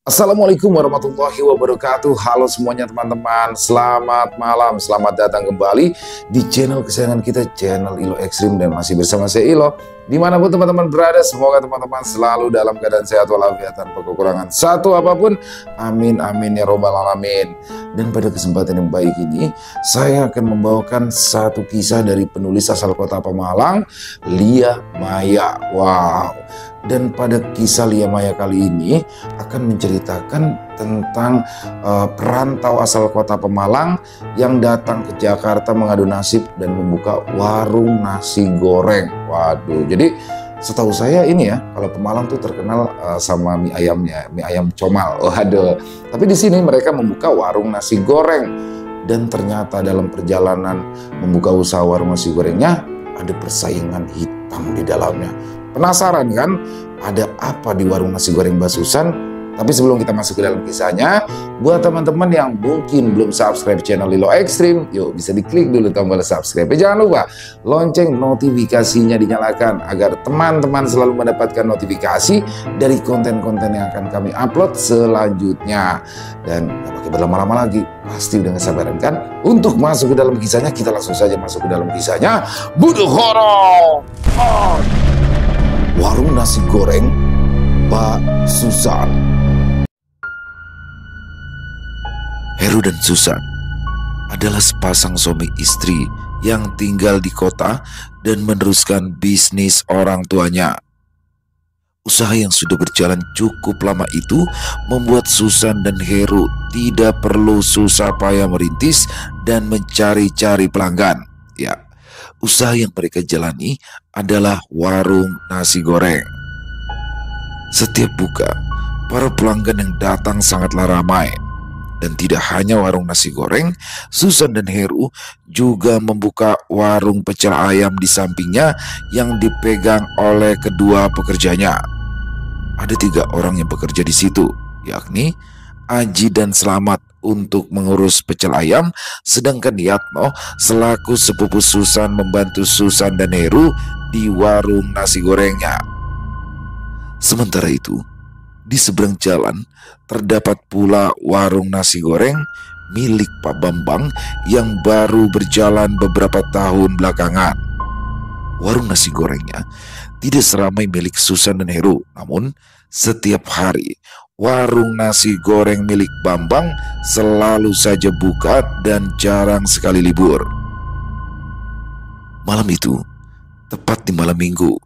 Assalamualaikum warahmatullahi wabarakatuh. Halo semuanya teman-teman, selamat malam, selamat datang kembali di channel kesayangan kita, channel Ilo Ekstrim, dan masih bersama saya Ilo. Dimanapun teman-teman berada, semoga teman-teman selalu dalam keadaan sehat walafiat tanpa kekurangan satu apapun. Amin amin ya robbal alamin. Dan pada kesempatan yang baik ini, saya akan membawakan satu kisah dari penulis asal kota Pemalang, Lia Maya. Wow. Dan pada kisah Lia Maya kali ini akan menceritakan tentang perantau asal kota Pemalang yang datang ke Jakarta mengadu nasib dan membuka warung nasi goreng. Waduh, jadi setahu saya ini ya, kalau Pemalang tuh terkenal sama mie ayamnya, mie ayam comal. Waduh, tapi di sini mereka membuka warung nasi goreng. Dan ternyata dalam perjalanan membuka usaha warung nasi gorengnya ada persaingan hitam di dalamnya. Penasaran kan ada apa di warung nasi goreng Mbak Susan? Tapi sebelum kita masuk ke dalam kisahnya, buat teman-teman yang mungkin belum subscribe channel Ilo Ekstrim, yuk bisa diklik dulu tombol subscribe. Jangan lupa lonceng notifikasinya dinyalakan agar teman-teman selalu mendapatkan notifikasi dari konten-konten yang akan kami upload selanjutnya. Dan gak pakai berlama-lama lagi, pasti udah kesabaran kan untuk masuk ke dalam kisahnya. Kita langsung saja masuk ke dalam kisahnya. Buduh horor. Warung nasi goreng Mbak Susan. Heru dan Susan adalah sepasang suami istri yang tinggal di kota dan meneruskan bisnis orang tuanya. Usaha yang sudah berjalan cukup lama itu membuat Susan dan Heru tidak perlu susah payah merintis dan mencari-cari pelanggan. Ya, usaha yang mereka jalani adalah warung nasi goreng. Setiap buka, para pelanggan yang datang sangatlah ramai. Dan tidak hanya warung nasi goreng, Susan dan Heru juga membuka warung pecel ayam di sampingnya yang dipegang oleh kedua pekerjanya. Ada 3 orang yang bekerja di situ, yakni Aji dan Selamat untuk mengurus pecel ayam, sedangkan Yatno selaku sepupu Susan membantu Susan dan Heru di warung nasi gorengnya. Sementara itu, di seberang jalan terdapat pula warung nasi goreng milik Pak Bambang yang baru berjalan beberapa tahun belakangan. Warung nasi gorengnya tidak seramai milik Susan dan Heru, namun setiap hari warung nasi goreng milik Bambang selalu saja buka dan jarang sekali libur. Malam itu, tepat di malam minggu,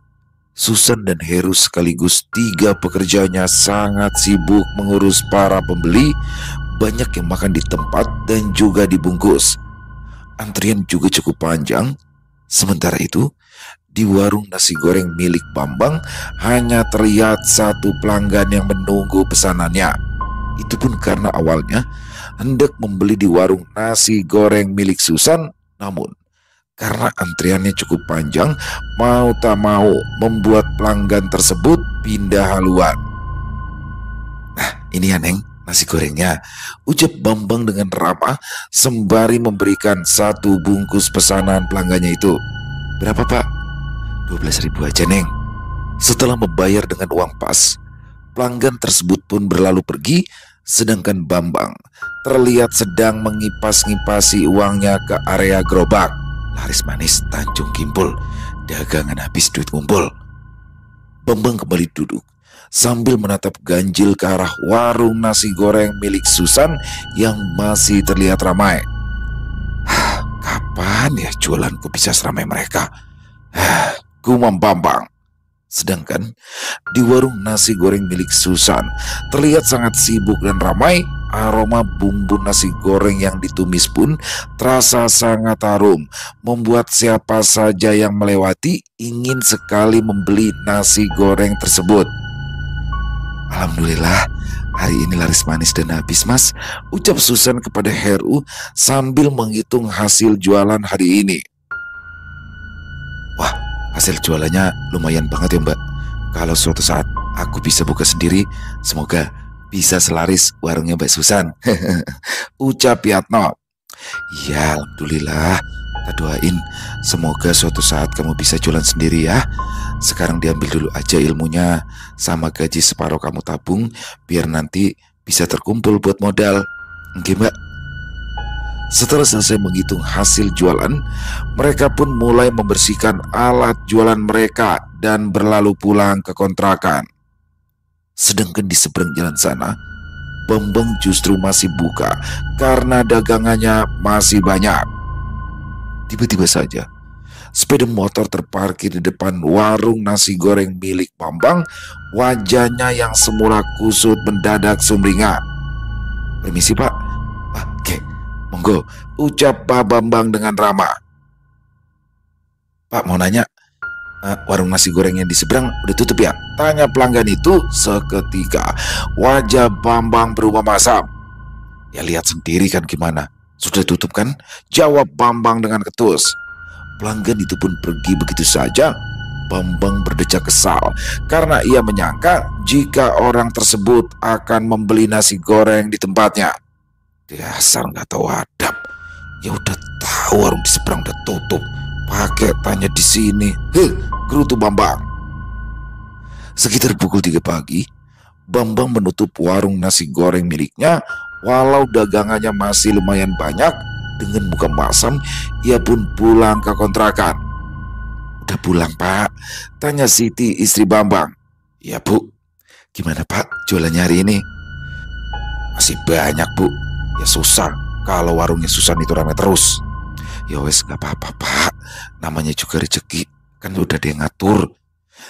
Susan dan Heru sekaligus 3 pekerjanya sangat sibuk mengurus para pembeli. Banyak yang makan di tempat dan juga dibungkus. Antrian juga cukup panjang. Sementara itu, di warung nasi goreng milik Bambang hanya terlihat 1 pelanggan yang menunggu pesanannya. Itu pun karena awalnya hendak membeli di warung nasi goreng milik Susan, namun karena antriannya cukup panjang, mau tak mau membuat pelanggan tersebut pindah haluan. Nah, ini ya Neng, nasi gorengnya, ucap Bambang dengan ramah sembari memberikan 1 bungkus pesanan pelanggannya itu. Berapa Pak? 12.000 aja Neng. Setelah membayar dengan uang pas, pelanggan tersebut pun berlalu pergi, sedangkan Bambang terlihat sedang mengipas-ngipasi uangnya ke area gerobak. Laris manis Tanjung Kimpul, dagangan habis duit ngumpul. Bambang kembali duduk sambil menatap ganjil ke arah warung nasi goreng milik Susan yang masih terlihat ramai. Kapan ya jualanku bisa seramai mereka? Gumam Bambang. Sedangkan di warung nasi goreng milik Susan terlihat sangat sibuk dan ramai. Aroma bumbu nasi goreng yang ditumis pun terasa sangat harum, membuat siapa saja yang melewati ingin sekali membeli nasi goreng tersebut. Alhamdulillah, hari ini laris manis dan habis Mas, ucap Susan kepada Heru sambil menghitung hasil jualan hari ini. Wah, hasil jualannya lumayan banget ya Mbak. Kalau suatu saat aku bisa buka sendiri, semoga bisa selaris warungnya Mbak Susan. Ucap Yatno. Ya, alhamdulillah. Kita doain semoga suatu saat kamu bisa jualan sendiri ya. Sekarang diambil dulu aja ilmunya, sama gaji separuh kamu tabung, biar nanti bisa terkumpul buat modal. Oke Mbak. Setelah selesai menghitung hasil jualan, mereka pun mulai membersihkan alat jualan mereka dan berlalu pulang ke kontrakan. Sedangkan di seberang jalan sana, Bambang justru masih buka karena dagangannya masih banyak. Tiba-tiba saja, sepeda motor terparkir di depan warung nasi goreng milik Bambang. Wajahnya yang semula kusut mendadak sumringah. "Permisi Pak." "Oke, monggo," ucap Pak Bambang dengan ramah. "Pak, mau nanya, warung nasi goreng yang di seberang udah tutup ya?" tanya pelanggan itu. Seketika wajah Bambang berubah masam. "Ya lihat sendiri kan gimana, sudah tutup kan?" jawab Bambang dengan ketus. Pelanggan itu pun pergi begitu saja. Bambang berdecak kesal karena ia menyangka jika orang tersebut akan membeli nasi goreng di tempatnya. Dasar nggak tahu adab. Ya udah tahu warung di seberang udah tutup, pakai tanya di sini. Gerutu Bambang. Sekitar pukul 3 pagi, Bambang menutup warung nasi goreng miliknya. Walau dagangannya masih lumayan banyak, dengan muka masam ia pun pulang ke kontrakan. "Udah pulang Pak?" tanya Siti, istri Bambang. "Ya Bu." "Gimana Pak jualannya hari ini?" "Masih banyak Bu. Ya susah kalau warungnya Susan itu ramai terus." "Ya wes gak apa-apa Pak, namanya juga rezeki, kan udah dia ngatur."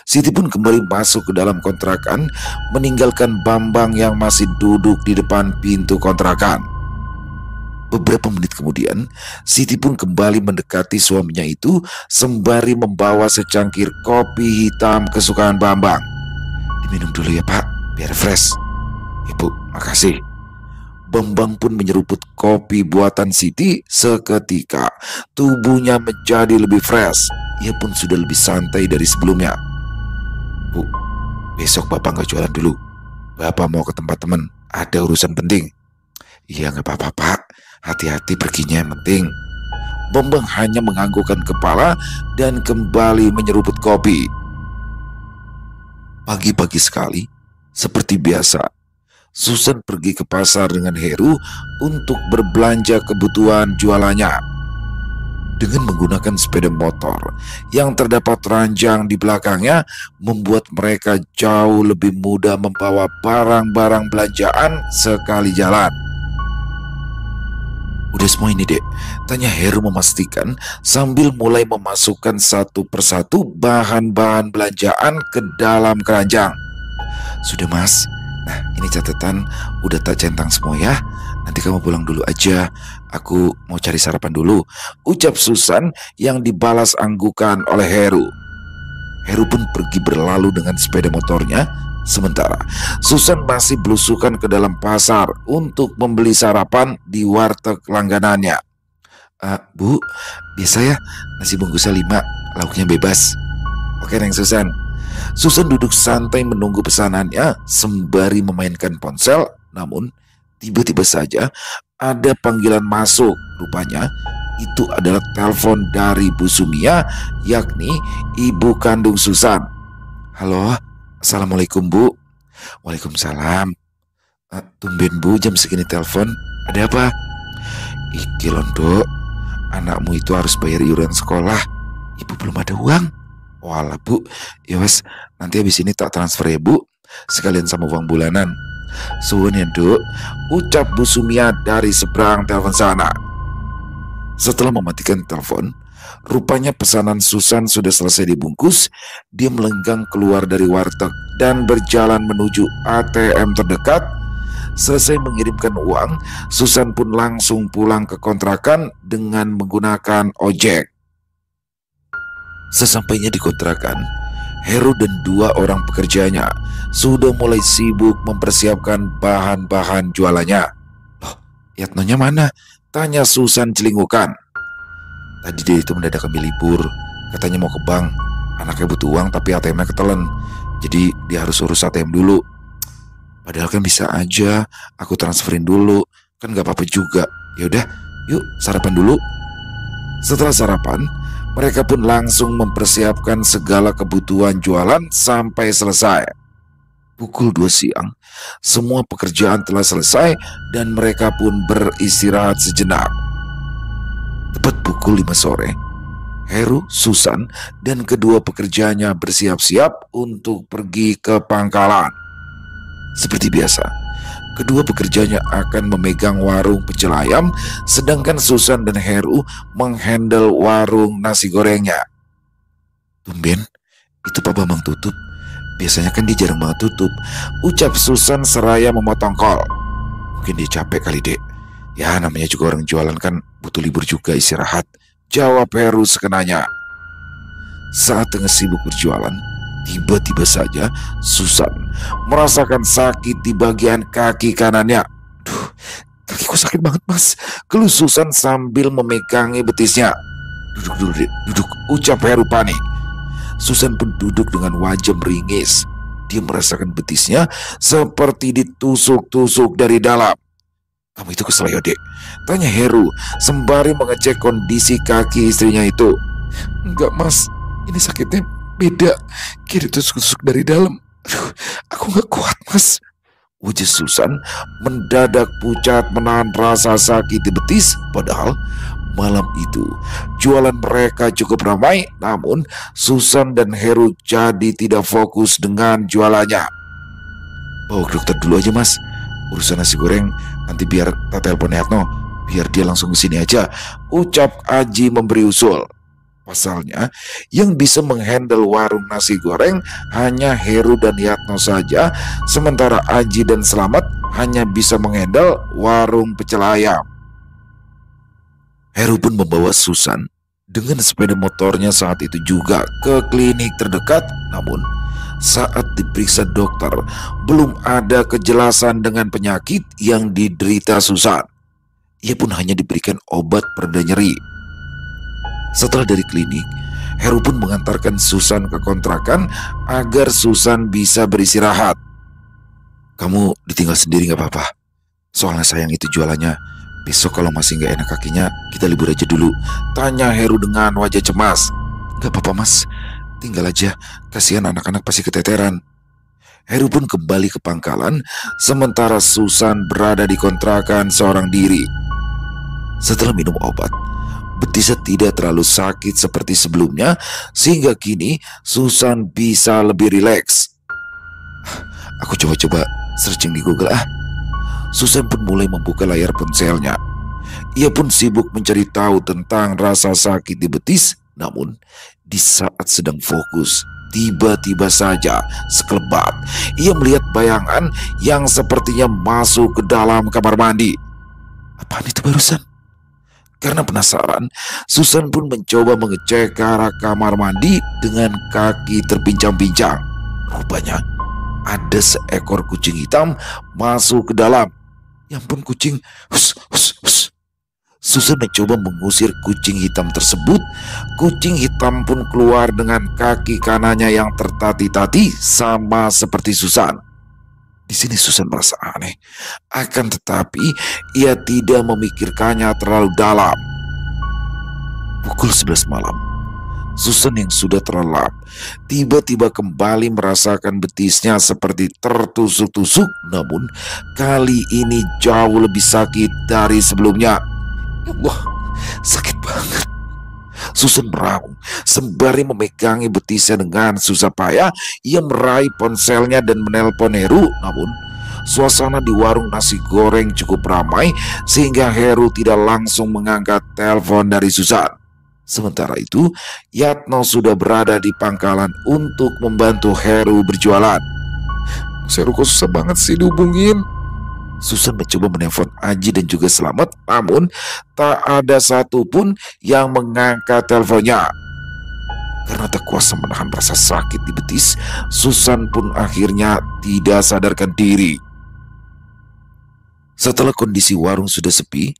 Siti pun kembali masuk ke dalam kontrakan, meninggalkan Bambang yang masih duduk di depan pintu kontrakan. Beberapa menit kemudian, Siti pun kembali mendekati suaminya itu sembari membawa secangkir kopi hitam kesukaan Bambang. "Diminum dulu ya Pak, biar fresh." "Ibu, makasih." Bambang pun menyeruput kopi buatan Siti. Seketika tubuhnya menjadi lebih fresh. Ia pun sudah lebih santai dari sebelumnya. "Bu, besok Bapak gak jualan dulu. Bapak mau ke tempat teman, ada urusan penting." "Iya gak apa-apa Pak, hati-hati perginya yang penting." Bambang hanya menganggukkan kepala dan kembali menyeruput kopi. Pagi-pagi sekali, seperti biasa, Susan pergi ke pasar dengan Heru untuk berbelanja kebutuhan jualannya. Dengan menggunakan sepeda motor yang terdapat ranjang di belakangnya, membuat mereka jauh lebih mudah membawa barang-barang belanjaan sekali jalan. "Udah semua ini Dek?" tanya Heru memastikan sambil mulai memasukkan satu persatu bahan-bahan belanjaan ke dalam keranjang. "Sudah Mas. Nah ini catatan udah tak centang semua ya. Nanti kamu pulang dulu aja, aku mau cari sarapan dulu," ucap Susan yang dibalas anggukan oleh Heru. Heru pun pergi berlalu dengan sepeda motornya. Sementara Susan masih belusukan ke dalam pasar untuk membeli sarapan di warteg langganannya. "Bu, biasa ya, nasi bungkusnya 5, lauknya bebas." "Oke Neng Susan." Susan duduk santai menunggu pesanannya sembari memainkan ponsel. Namun tiba-tiba saja ada panggilan masuk. Rupanya itu adalah telepon dari Bu Sumia, yakni ibu kandung Susan. "Halo, Assalamualaikum Bu." "Waalaikumsalam." Tumben Bu jam segini telepon, ada apa?" "Iki Londo, anakmu itu harus bayar iuran sekolah. Ibu belum ada uang." "Walah Bu, ya wes, nanti habis ini tak transfer ya Bu, sekalian sama uang bulanan." "Suwun ya Duk," ucap Bu Sumia dari seberang telepon sana. Setelah mematikan telepon, rupanya pesanan Susan sudah selesai dibungkus. Dia melenggang keluar dari warteg dan berjalan menuju ATM terdekat. Selesai mengirimkan uang, Susan pun langsung pulang ke kontrakan dengan menggunakan ojek. Sesampainya di kontrakan, Heru dan 2 orang pekerjanya sudah mulai sibuk mempersiapkan bahan-bahan jualannya. "Loh, Yatnonya mana?" tanya Susan celingukan. "Tadi dia itu mendadak ambil libur, katanya mau ke bank. Anaknya butuh uang tapi ATM-nya ketelen, jadi dia harus urus ATM dulu." "Padahal kan bisa aja aku transferin dulu, kan gak apa-apa juga. Ya udah, yuk sarapan dulu." Setelah sarapan, mereka pun langsung mempersiapkan segala kebutuhan jualan sampai selesai. Pukul 2 siang, semua pekerjaan telah selesai dan mereka pun beristirahat sejenak. Tepat pukul 5 sore, Heru, Susan, dan kedua pekerjanya bersiap-siap untuk pergi ke pangkalan. Seperti biasa, kedua pekerjanya akan memegang warung pecel ayam, sedangkan Susan dan Heru menghandle warung nasi gorengnya. Tumben, itu Pak Bambang tutup. Biasanya kan dia jarang banget tutup, ucap Susan seraya memotong kol. Mungkin dia capek kali, Dek. Ya, namanya juga orang jualan kan butuh libur juga, istirahat, jawab Heru sekenanya. Saat tengah sibuk berjualan, tiba-tiba saja Susan merasakan sakit di bagian kaki kanannya. Duh, kakiku sakit banget, Mas, keluh Susan sambil memegangi betisnya. Duduk dulu, Dek, duduk, ucap Heru panik. Susan pun duduk dengan wajah meringis. Dia merasakan betisnya seperti ditusuk-tusuk dari dalam. Kamu itu kesel ya, Dek? Tanya Heru sembari mengecek kondisi kaki istrinya itu. Enggak, Mas, ini sakitnya beda. Kayak ditusuk-tusuk dari dalam. Aduh, aku gak kuat, Mas. Wajah Susan mendadak pucat menahan rasa sakit di betis. Padahal malam itu jualan mereka cukup ramai, namun Susan dan Heru jadi tidak fokus dengan jualannya. Bawa ke dokter dulu aja, Mas. Urusan nasi goreng nanti biar tak telepon Yatno, biar dia langsung ke sini aja, ucap Aji memberi usul. Pasalnya, yang bisa menghandle warung nasi goreng hanya Heru dan Yatno saja, sementara Aji dan Selamat hanya bisa menghandle warung pecel ayam. Heru pun membawa Susan dengan sepeda motornya saat itu juga ke klinik terdekat. Namun saat diperiksa dokter, belum ada kejelasan dengan penyakit yang diderita Susan. Ia pun hanya diberikan obat pereda nyeri. Setelah dari klinik, Heru pun mengantarkan Susan ke kontrakan agar Susan bisa beristirahat. Kamu ditinggal sendiri gak apa-apa? Soalnya sayang itu jualannya. Besok kalau masih gak enak kakinya, kita libur aja dulu, tanya Heru dengan wajah cemas. Gak apa-apa, Mas, tinggal aja, kasihan anak-anak pasti keteteran. Heru pun kembali ke pangkalan, sementara Susan berada di kontrakan seorang diri. Setelah minum obat, betisnya tidak terlalu sakit seperti sebelumnya, sehingga kini Susan bisa lebih rileks. Aku coba-coba searching di Google Susan pun mulai membuka layar ponselnya. Ia pun sibuk mencari tahu tentang rasa sakit di betis. Namun di saat sedang fokus, tiba-tiba saja sekelebat ia melihat bayangan yang sepertinya masuk ke dalam kamar mandi. Apaan itu barusan? Karena penasaran, Susan pun mencoba mengecek ke arah kamar mandi dengan kaki terpincang-pincang. Rupanya ada seekor kucing hitam masuk ke dalam. Ya ampun, kucing. Hus, hus, hus. Susan mencoba mengusir kucing hitam tersebut. Kucing hitam pun keluar dengan kaki kanannya yang tertati-tati sama seperti Susan. Di sini Susan merasa aneh, akan tetapi ia tidak memikirkannya terlalu dalam. Pukul 11 malam, Susan yang sudah terlelap tiba-tiba kembali merasakan betisnya seperti tertusuk-tusuk, namun kali ini jauh lebih sakit dari sebelumnya. Ya Allah, sakit banget. Susan meraung sembari memegangi betisnya dengan susah payah. Ia meraih ponselnya dan menelpon Heru. Namun suasana di warung nasi goreng cukup ramai sehingga Heru tidak langsung mengangkat telepon dari Susan. Sementara itu, Yatno sudah berada di pangkalan untuk membantu Heru berjualan. Heru kok susah banget sih dihubungin. Susan mencoba menelpon Aji dan juga Selamat, namun tak ada satupun yang mengangkat teleponnya. Karena tak kuasa menahan rasa sakit di betis, Susan pun akhirnya tidak sadarkan diri. Setelah kondisi warung sudah sepi,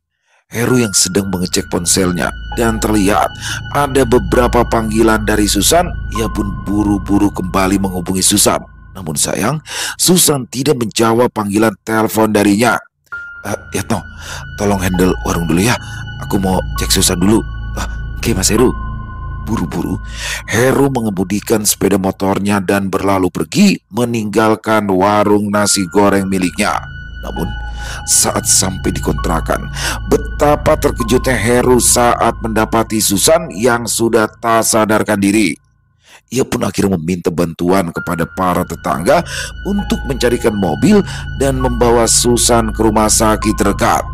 Heru yang sedang mengecek ponselnya dan terlihat ada beberapa panggilan dari Susan, ia pun buru-buru kembali menghubungi Susan. Namun sayang, Susan tidak menjawab panggilan telepon darinya. Yatno, tolong handle warung dulu ya. Aku mau cek Susan dulu. Oke, Mas Heru. Buru-buru, Heru mengemudikan sepeda motornya dan berlalu pergi meninggalkan warung nasi goreng miliknya. Namun, saat sampai di kontrakan, betapa terkejutnya Heru saat mendapati Susan yang sudah tak sadarkan diri. Ia pun akhirnya meminta bantuan kepada para tetangga untuk mencarikan mobil dan membawa Susan ke rumah sakit terdekat.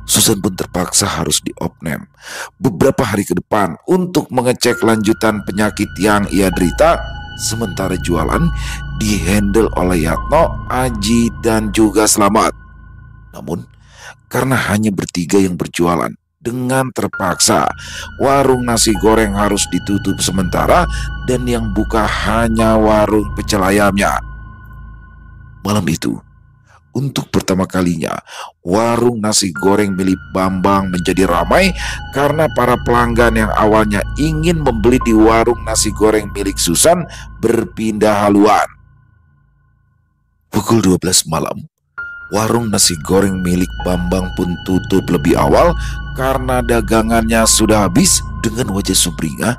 Susan pun terpaksa harus diopnam beberapa hari ke depan untuk mengecek lanjutan penyakit yang ia derita, sementara jualan dihandle oleh Yatno, Aji, dan juga Slamet. Namun, karena hanya bertiga yang berjualan, dengan terpaksa warung nasi goreng harus ditutup sementara dan yang buka hanya warung pecel ayamnya. Malam itu, untuk pertama kalinya, warung nasi goreng milik Bambang menjadi ramai karena para pelanggan yang awalnya ingin membeli di warung nasi goreng milik Susan berpindah haluan. Pukul 12 malam, warung nasi goreng milik Bambang pun tutup lebih awal karena dagangannya sudah habis. Dengan wajah sumringah,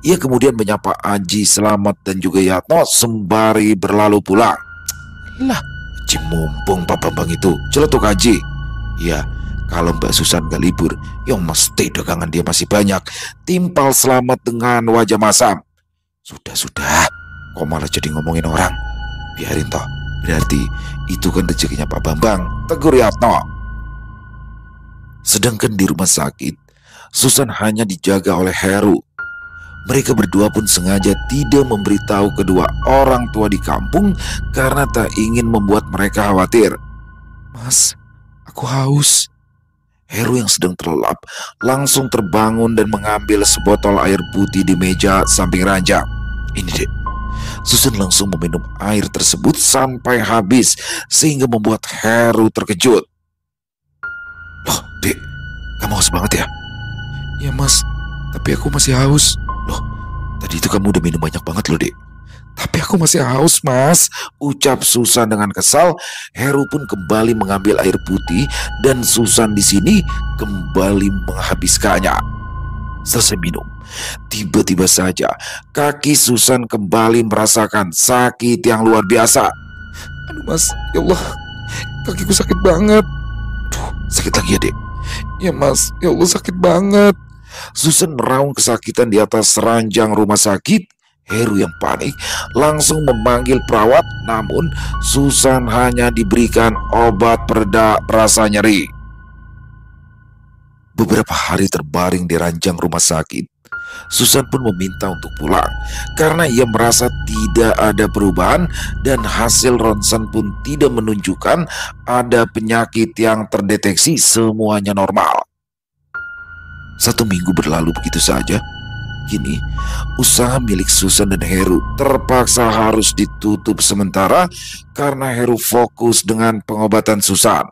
ia kemudian menyapa Aji, Slamet, dan juga Yatno sembari berlalu pulang. Lah, Aji, mumpung Pak Bambang itu celetuk Aji. Ya, kalau Mbak Susan gak libur, ya mesti dagangan dia masih banyak. Timpal Slamet dengan wajah masam. Sudah, kok malah jadi ngomongin orang? Biarin toh, berarti itu kan rezekinya Pak Bambang, tegur Yatno. Sedangkan di rumah sakit, Susan hanya dijaga oleh Heru. Mereka berdua pun sengaja tidak memberitahu kedua orang tua di kampung karena tak ingin membuat mereka khawatir. Mas, aku haus. Heru yang sedang terlelap langsung terbangun dan mengambil sebotol air putih di meja samping ranjang. Ini dek. Susan langsung meminum air tersebut sampai habis sehingga membuat Heru terkejut. Loh dek, kamu haus banget ya? Ya mas, tapi aku masih haus. Loh, tadi itu kamu udah minum banyak banget loh dek. Tapi aku masih haus mas, ucap Susan dengan kesal. Heru pun kembali mengambil air putih dan Susan di sini kembali menghabiskannya. Selesai minum, tiba-tiba saja kaki Susan kembali merasakan sakit yang luar biasa. Aduh mas, ya Allah, kakiku sakit banget. Duh, sakit lagi ya dek? Ya mas, ya Allah sakit banget. Susan meraung kesakitan di atas ranjang rumah sakit. Heru yang panik langsung memanggil perawat, namun Susan hanya diberikan obat pereda rasa nyeri. Beberapa hari terbaring di ranjang rumah sakit, Susan pun meminta untuk pulang karena ia merasa tidak ada perubahan dan hasil ronsen pun tidak menunjukkan ada penyakit yang terdeteksi, semuanya normal. 1 minggu berlalu begitu saja. Kini, usaha milik Susan dan Heru terpaksa harus ditutup sementara karena Heru fokus dengan pengobatan Susan.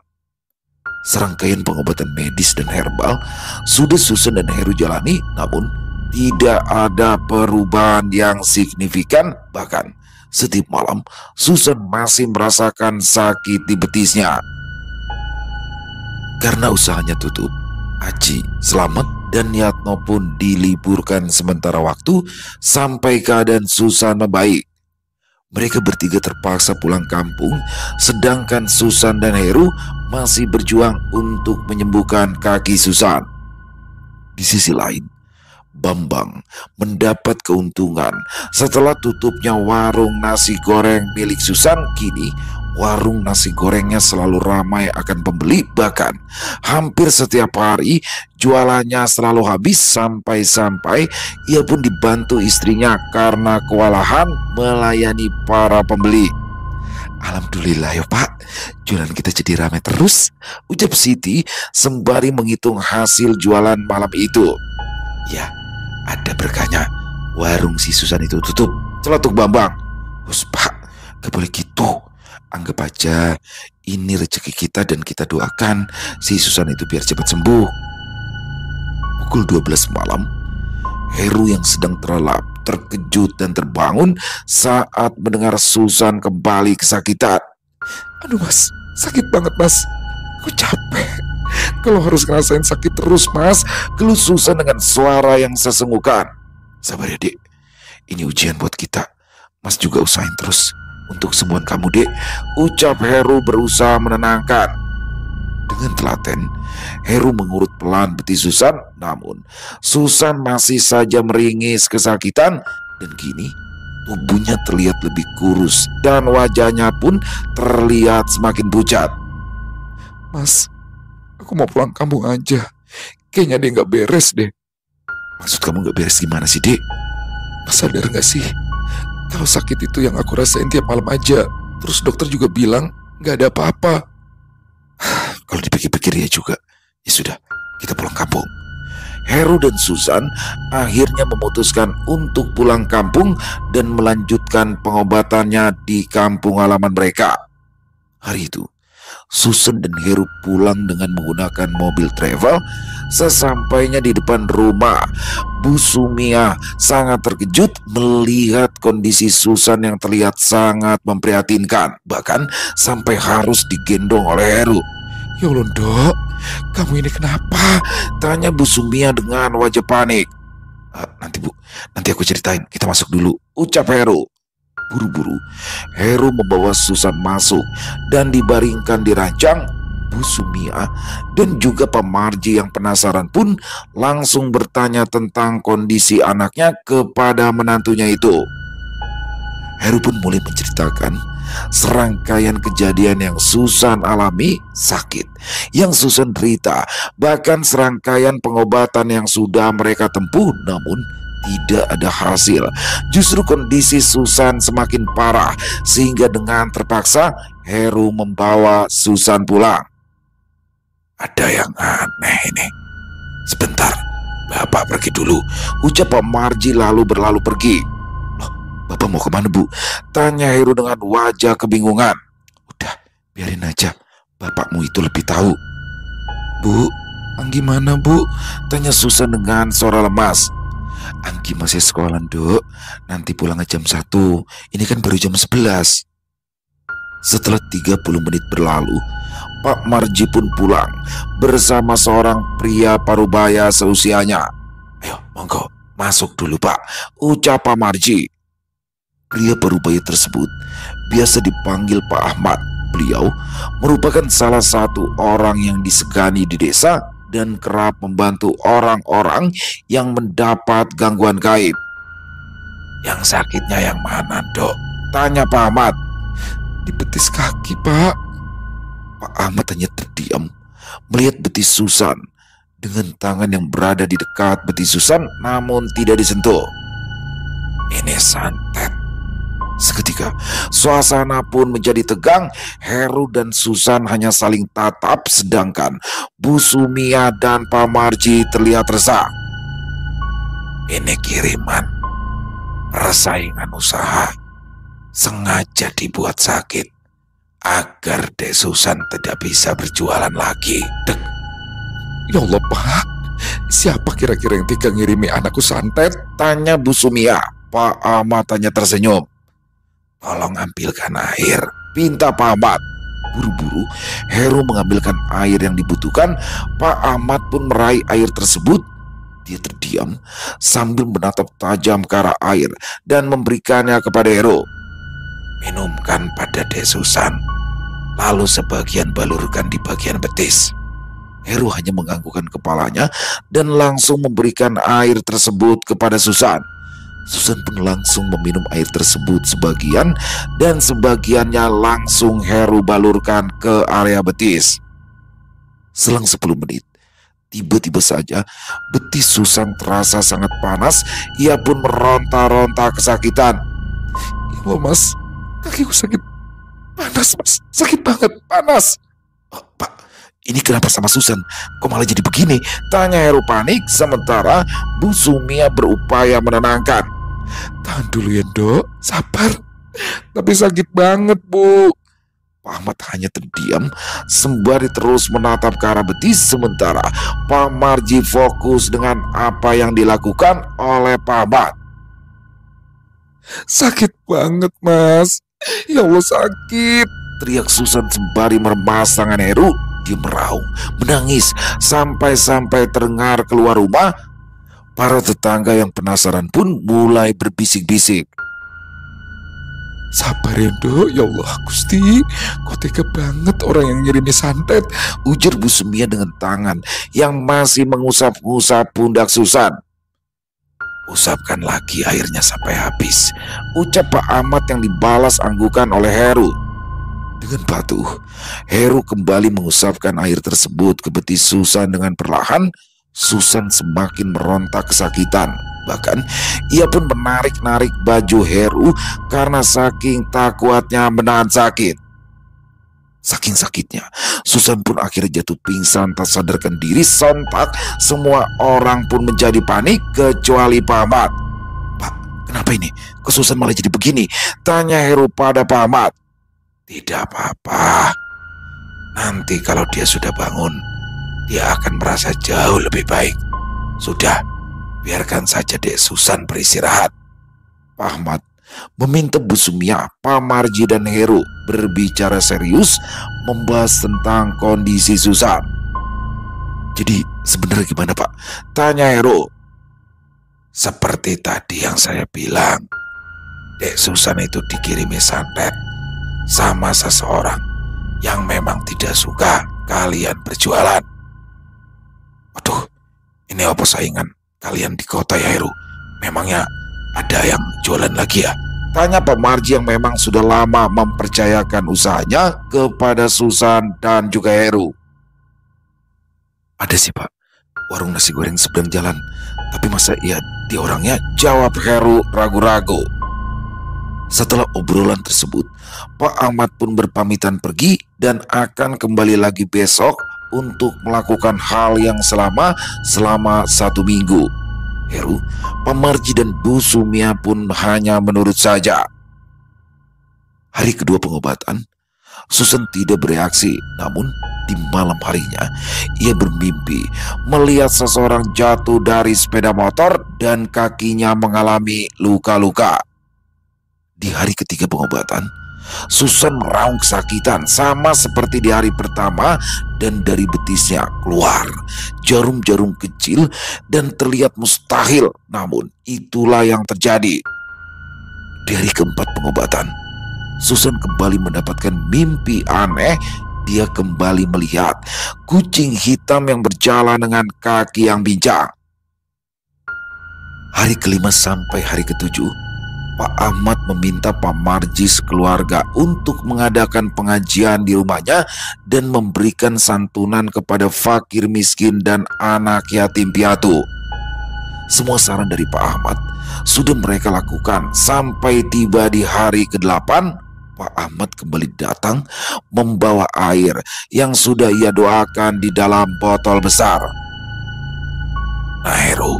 Serangkaian pengobatan medis dan herbal sudah Susan dan Heru jalani, namun tidak ada perubahan yang signifikan. Bahkan setiap malam Susan masih merasakan sakit di betisnya. Karena usahanya tutup, Aji, Slamet, dan Yatno pun diliburkan sementara waktu sampai keadaan Susan membaik. Mereka bertiga terpaksa pulang kampung, sedangkan Susan dan Heru masih berjuang untuk menyembuhkan kaki Susan. Di sisi lain, Bambang mendapat keuntungan setelah tutupnya warung nasi goreng milik Susan. Kini warung nasi gorengnya selalu ramai akan pembeli, bahkan hampir setiap hari jualannya selalu habis sampai-sampai ia pun dibantu istrinya karena kewalahan melayani para pembeli. Alhamdulillah ya Pak, jualan kita jadi ramai terus, ucap Siti sembari menghitung hasil jualan malam itu. Ya, ada berkahnya warung si Susan itu tutup, celetuk Bambang. Hus Pak, gak boleh gitu. Anggap aja ini rezeki kita dan kita doakan si Susan itu biar cepat sembuh. Pukul 12 malam, Heru yang sedang terlelap terkejut dan terbangun saat mendengar Susan kembali kesakitan. Aduh mas, sakit banget mas. Aku capek. kalau harus ngerasain sakit terus, Mas? Geluh Susan dengan suara yang sesenggukan. Sabar ya, Dek. Ini ujian buat kita. Mas juga usahain terus. Untuk sembuhan kamu, Dek, ucap Heru berusaha menenangkan. Dengan telaten, Heru mengurut pelan betis Susan, namun Susan masih saja meringis kesakitan dan kini tubuhnya terlihat lebih kurus dan wajahnya pun terlihat semakin pucat. Mas, aku mau pulang kampung aja. Kayaknya dia nggak beres deh. Maksud kamu nggak beres gimana sih, Dek? Mas sadar nggak sih? Kalau sakit itu yang aku rasain tiap malam aja. Terus dokter juga bilang nggak ada apa-apa. Kalau dipikir-pikir ya juga. Ya sudah, kita pulang kampung. Heru dan Susan akhirnya memutuskan untuk pulang kampung dan melanjutkan pengobatannya di kampung halaman mereka. Hari itu, Susan dan Heru pulang dengan menggunakan mobil travel. Sesampainya di depan rumah, Bu Sumia sangat terkejut melihat kondisi Susan yang terlihat sangat memprihatinkan. Bahkan sampai harus digendong oleh Heru. Ya Allah, Dok, kamu ini kenapa? Tanya Bu Sumia dengan wajah panik. Nanti aku ceritain, kita masuk dulu, ucap Heru. Buru-buru, Heru membawa Susan masuk dan dibaringkan di ranjang. Bu Sumia dan juga Pak Marji yang penasaran pun langsung bertanya tentang kondisi anaknya kepada menantunya itu. Heru pun mulai menceritakan serangkaian kejadian yang Susan alami, sakit yang Susan derita, bahkan serangkaian pengobatan yang sudah mereka tempuh namun tidak ada hasil. Justru kondisi Susan semakin parah sehingga dengan terpaksa Heru membawa Susan pulang. Ada yang aneh ini. Sebentar, Bapak pergi dulu, ucap Pak Marji lalu berlalu pergi. Loh, Bapak mau kemana, Bu? Tanya Heru dengan wajah kebingungan. Udah, biarin aja, bapakmu itu lebih tahu. Bu, Anggi mana, Bu? Tanya Susan dengan suara lemas. Anggi masih sekolah, Dok. Nanti pulang jam 1. Ini kan baru jam 11. Setelah 30 menit berlalu, Pak Marji pun pulang bersama seorang pria parubaya seusianya. Ayo, monggo, masuk dulu, Pak, ucap Pak Marji. Pria parubaya tersebut biasa dipanggil Pak Ahmad. Beliau merupakan salah satu orang yang disegani di desa dan kerap membantu orang-orang yang mendapat gangguan gaib. Yang sakitnya yang mana, Dok? Tanya Pak Ahmad. Di betis kaki, Pak. Pak Ahmad hanya terdiam melihat betis Susan dengan tangan yang berada di dekat betis Susan namun tidak disentuh. Ini santet. Seketika suasana pun menjadi tegang. Heru dan Susan hanya saling tatap sedangkan Bu Sumia dan Pak Marji terlihat resah. Ini kiriman persaingan usaha, sengaja dibuat sakit agar Dek Susan tidak bisa berjualan lagi. Dek, ya Allah, Pak, siapa kira-kira yang tega ngirimi anakku santet? Tanya Bu Sumia. Pak Ahmad hanya tersenyum. Tolong ambilkan air, pinta Pak Ahmad. Buru-buru Heru mengambilkan air yang dibutuhkan. Pak Ahmad pun meraih air tersebut. Dia terdiam sambil menatap tajam ke arah air dan memberikannya kepada Heru. Minumkan pada Dek Susan, lalu sebagian balurkan di bagian betis. Heru hanya menganggukkan kepalanya dan langsung memberikan air tersebut kepada Susan. Susan pun langsung meminum air tersebut sebagian dan sebagiannya langsung Heru balurkan ke area betis. Selang 10 menit, tiba-tiba saja betis Susan terasa sangat panas. Ia pun meronta-ronta kesakitan. Ya Allah, Mas, kakiku sakit. Panas, Mas, sakit banget, panas. Oh, Pak, ini kenapa sama Susan? Kok malah jadi begini? Tanya Heru panik sementara Bu Sumia berupaya menenangkan. Tahan dulu ya, Dok, sabar. Tapi sakit banget, Bu. Pak Ahmad hanya terdiam sembari terus menatap ke arah betis sementara Pak Marji fokus dengan apa yang dilakukan oleh Pak Ahmad. Sakit banget, Mas. Ya Allah, sakit, teriak Susan sembari meremas tangan Heru. Dia meraung, menangis, sampai-sampai terdengar keluar rumah. Para tetangga yang penasaran pun mulai berbisik-bisik. Sabar ya Dok, ya Allah Gusti, kok tega banget orang yang ngirimi santet, ujar Bu Sumia dengan tangan yang masih mengusap-ngusap pundak Susan. Usapkan lagi airnya sampai habis, ucap Pak Ahmad yang dibalas anggukan oleh Heru. Dengan patuh, Heru kembali mengusapkan air tersebut ke betis Susan dengan perlahan. Susan semakin meronta kesakitan. Bahkan ia pun menarik-narik baju Heru karena saking tak kuatnya menahan sakit. Saking sakitnya, Susan pun akhirnya jatuh pingsan tak sadarkan diri. Sontak semua orang pun menjadi panik kecuali Pak Ahmad. Pak, kenapa ini? Kok Susan malah jadi begini? Tanya Heru pada Pak Ahmad. Tidak apa-apa. Nanti kalau dia sudah bangun, dia akan merasa jauh lebih baik. Sudah, biarkan saja Dek Susan beristirahat. Pak Ahmad meminta Bu Sumia, Pak Marji dan Heru berbicara serius membahas tentang kondisi Susan. Jadi sebenarnya gimana Pak? Tanya Heru. Seperti tadi yang saya bilang, Dek Susan itu dikirimi santet sama seseorang yang memang tidak suka kalian berjualan. Waduh, ini apa saingan kalian di kota ya Heru? Memangnya ada yang jualan lagi ya? Tanya Pak Marji yang memang sudah lama mempercayakan usahanya kepada Susan dan juga Heru. Ada sih Pak, warung nasi goreng seberang jalan. Tapi masa iya dia orangnya? Jawab Heru ragu-ragu. Setelah obrolan tersebut, Pak Ahmad pun berpamitan pergi dan akan kembali lagi besok untuk melakukan hal yang selama 1 minggu. Heru, Pak Marji dan Bu Sumia pun hanya menurut saja. Hari kedua pengobatan, Susan tidak bereaksi. Namun di malam harinya ia bermimpi melihat seseorang jatuh dari sepeda motor dan kakinya mengalami luka-luka. Di hari ketiga pengobatan, Susan meraung kesakitan sama seperti di hari pertama, dan dari betisnya keluar jarum-jarum kecil dan terlihat mustahil. Namun itulah yang terjadi. Di hari keempat pengobatan, Susan kembali mendapatkan mimpi aneh. Dia kembali melihat kucing hitam yang berjalan dengan kaki yang pincang. Hari kelima sampai hari ketujuh, Pak Ahmad meminta Pak Marji sekeluarga untuk mengadakan pengajian di rumahnya dan memberikan santunan kepada fakir miskin dan anak yatim piatu. Semua saran dari Pak Ahmad sudah mereka lakukan. Sampai tiba di hari ke-8, Pak Ahmad kembali datang membawa air yang sudah ia doakan di dalam botol besar. Nah Heru,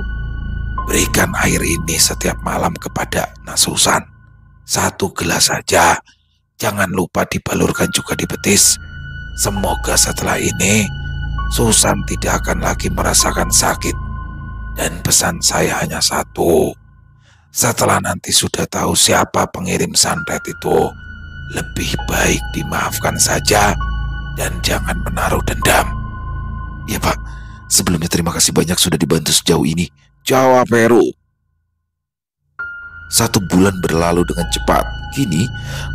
berikan air ini setiap malam kepada Nak Susan. 1 gelas saja. Jangan lupa dibalurkan juga di betis. Semoga setelah ini Susan tidak akan lagi merasakan sakit. Dan pesan saya hanya satu. Setelah nanti sudah tahu siapa pengirim santet itu, lebih baik dimaafkan saja dan jangan menaruh dendam. Ya Pak, sebelumnya terima kasih banyak sudah dibantu sejauh ini, jawab Heru. 1 bulan berlalu dengan cepat. Kini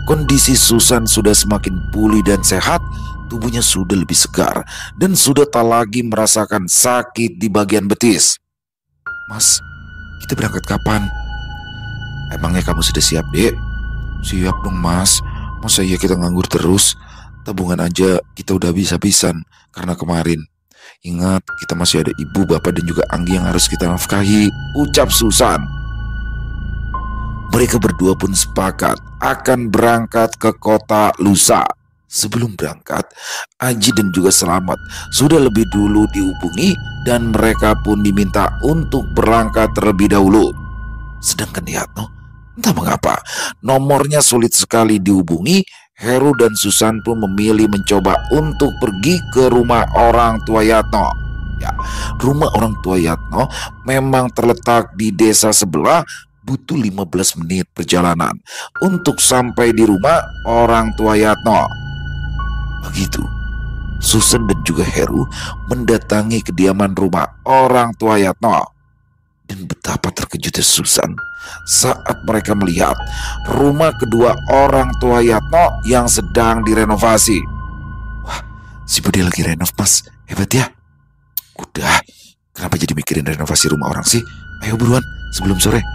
kondisi Susan sudah semakin pulih dan sehat. Tubuhnya sudah lebih segar dan sudah tak lagi merasakan sakit di bagian betis. Mas, kita berangkat kapan? Emangnya kamu sudah siap, Dek? Siap dong Mas. Masa iya kita nganggur terus? Tabungan aja kita udah habis-habisan karena kemarin. Ingat, kita masih ada ibu, bapak, dan juga Anggi yang harus kita nafkahi, ucap Susan. Mereka berdua pun sepakat akan berangkat ke kota lusa. Sebelum berangkat, Aji dan juga Selamat sudah lebih dulu dihubungi dan mereka pun diminta untuk berangkat terlebih dahulu. Sedangkan Yatno, entah mengapa nomornya sulit sekali dihubungi. Heru dan Susan pun memilih mencoba untuk pergi ke rumah orang tua Yatno. Ya, rumah orang tua Yatno memang terletak di desa sebelah. Butuh 15 menit perjalanan untuk sampai di rumah orang tua Yatno. Begitu, Susan dan juga Heru mendatangi kediaman rumah orang tua Yatno. Dan betapa terkejutnya Susan saat mereka melihat rumah kedua orang tua Yatno yang sedang direnovasi. Wah, si Bude lagi renov, Mas. Hebat ya. Udah, kenapa jadi mikirin renovasi rumah orang sih? Ayo buruan, sebelum sore.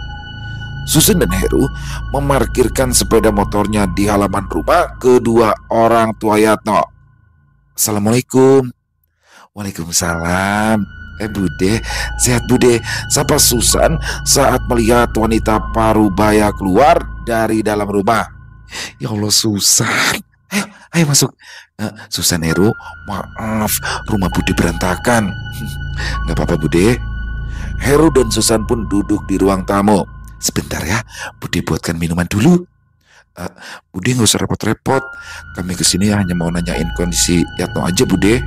Susan dan Heru memarkirkan sepeda motornya di halaman rumah kedua orang tua Yatno. Assalamualaikum. Waalaikumsalam. Bude, sehat Bude, sapa Susan saat melihat wanita parubaya keluar dari dalam rumah. Ya Allah Susan, ayo masuk. Susan, Heru, maaf rumah Bude berantakan. Gak apa-apa Bude. Heru dan Susan pun duduk di ruang tamu. Sebentar ya, Bude buatkan minuman dulu. Bude gak usah repot-repot, kami kesini hanya mau nanyain kondisi Yatno aja Bude.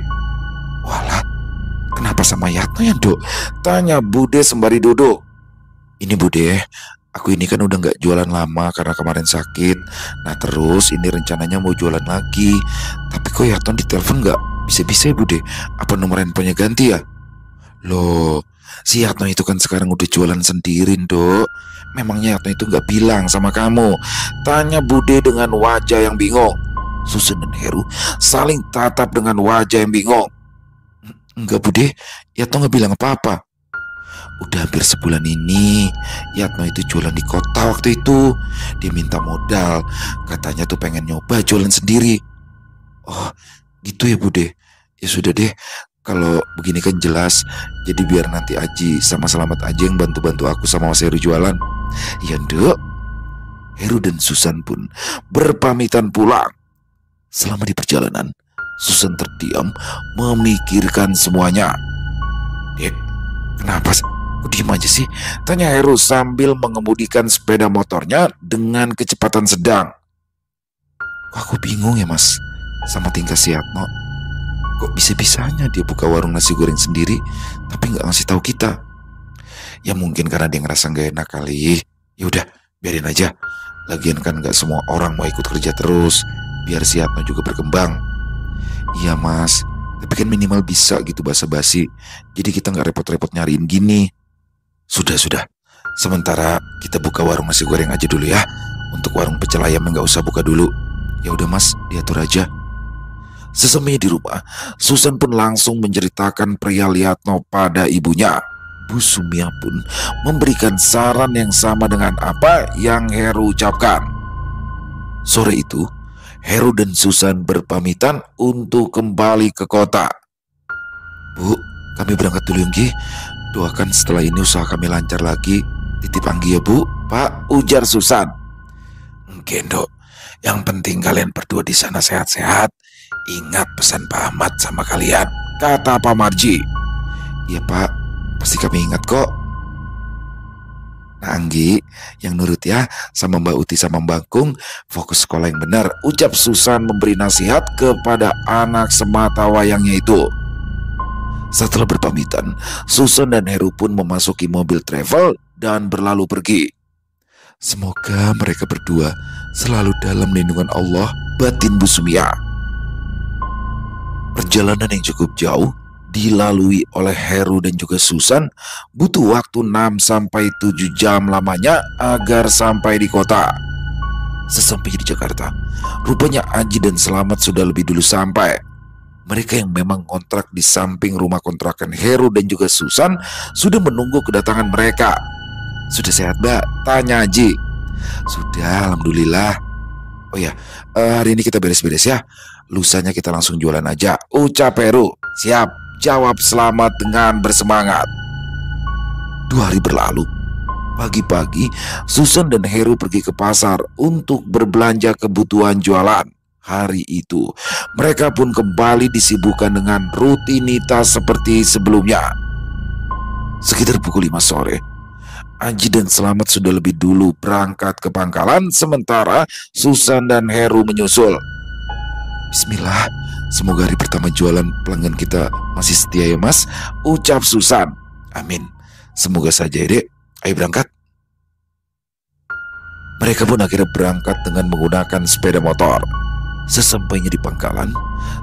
Walah, kenapa sama Yatno ya Dok? Tanya Bude sembari duduk. Ini Bude, aku ini kan udah gak jualan lama karena kemarin sakit. Nah terus ini rencananya mau jualan lagi. Tapi kok Yatno ditelepon gak bisa-bisa ya Bude? Apa nomor handphonenya ganti ya? Loh, si Yatno itu kan sekarang udah jualan sendiri Dok. Memangnya Yatno itu gak bilang sama kamu? Tanya Bude dengan wajah yang bingung. Susan dan Heru saling tatap dengan wajah yang bingung. Enggak Bude, Yatno gak bilang apa-apa. Udah hampir sebulan ini Yatno itu jualan di kota waktu itu. Dia minta modal, katanya tuh pengen nyoba jualan sendiri. Oh gitu ya Bude. Ya sudah deh, kalau begini kan jelas. Jadi biar nanti Aji sama Selamat aja yang bantu-bantu aku sama Mas Heru jualan. Ya Dok. Heru dan Susan pun berpamitan pulang. Selama di perjalanan, Susan terdiam memikirkan semuanya. Dek, kenapa sih? Kok diem aja sih? Tanya Heru sambil mengemudikan sepeda motornya dengan kecepatan sedang. Kok aku bingung ya Mas sama tingkah si Yatno. Kok bisa-bisanya dia buka warung nasi goreng sendiri tapi gak ngasih tahu kita? Ya mungkin karena dia ngerasa gak enak kali. Ya udah, biarin aja. Lagian kan gak semua orang mau ikut kerja terus. Biar si Yatno juga berkembang. Iya Mas, tapi kan minimal bisa gitu basa-basi. Jadi kita gak repot-repot nyariin gini. Sudah. Sementara kita buka warung nasi goreng aja dulu ya. Untuk warung pecel ayam gak usah buka dulu. Ya udah Mas, diatur aja. Sesamanya di rumah, Susan pun langsung menceritakan perihal Yatno pada ibunya. Bu Sumia pun memberikan saran yang sama dengan apa yang Heru ucapkan. Sore itu, Heru dan Susan berpamitan untuk kembali ke kota. Bu, kami berangkat dulu Anggi. Doakan setelah ini usaha kami lancar lagi. Titip Anggi ya Bu, Pak, ujar Susan. Dok, yang penting kalian berdua di sana sehat-sehat. Ingat pesan Pak Ahmad sama kalian, kata Pak Marji. Iya Pak, pasti kami ingat kok. Nah Anggi, yang nurut ya, sama Mbak Uti sama Mbak Kung, fokus sekolah yang benar, ucap Susan memberi nasihat kepada anak semata wayangnya itu. Setelah berpamitan, Susan dan Heru pun memasuki mobil travel dan berlalu pergi. Semoga mereka berdua selalu dalam lindungan Allah, batin Bu Sumia. Perjalanan yang cukup jauh dilalui oleh Heru dan juga Susan, butuh waktu 6-7 jam lamanya agar sampai di kota. Sesampainya di Jakarta, rupanya Aji dan Selamat sudah lebih dulu sampai. Mereka yang memang kontrak di samping rumah kontrakan Heru dan juga Susan sudah menunggu kedatangan mereka. Sudah sehat Mbak? Tanya Aji. Sudah, alhamdulillah. Oh ya, hari ini kita beres-beres ya. Lusanya kita langsung jualan aja, ucap Heru. Siap, jawab Selamat dengan bersemangat. 2 hari berlalu. Pagi-pagi, Susan dan Heru pergi ke pasar untuk berbelanja kebutuhan jualan. Hari itu, mereka pun kembali disibukkan dengan rutinitas seperti sebelumnya. Sekitar pukul 5 sore, Aji dan Selamat sudah lebih dulu berangkat ke pangkalan, sementara Susan dan Heru menyusul. Bismillah, semoga hari pertama jualan pelanggan kita masih setia ya Mas, ucap Susan. Amin, semoga saja ya Dek. Ayo berangkat. Mereka pun akhirnya berangkat dengan menggunakan sepeda motor. Sesampainya di pangkalan,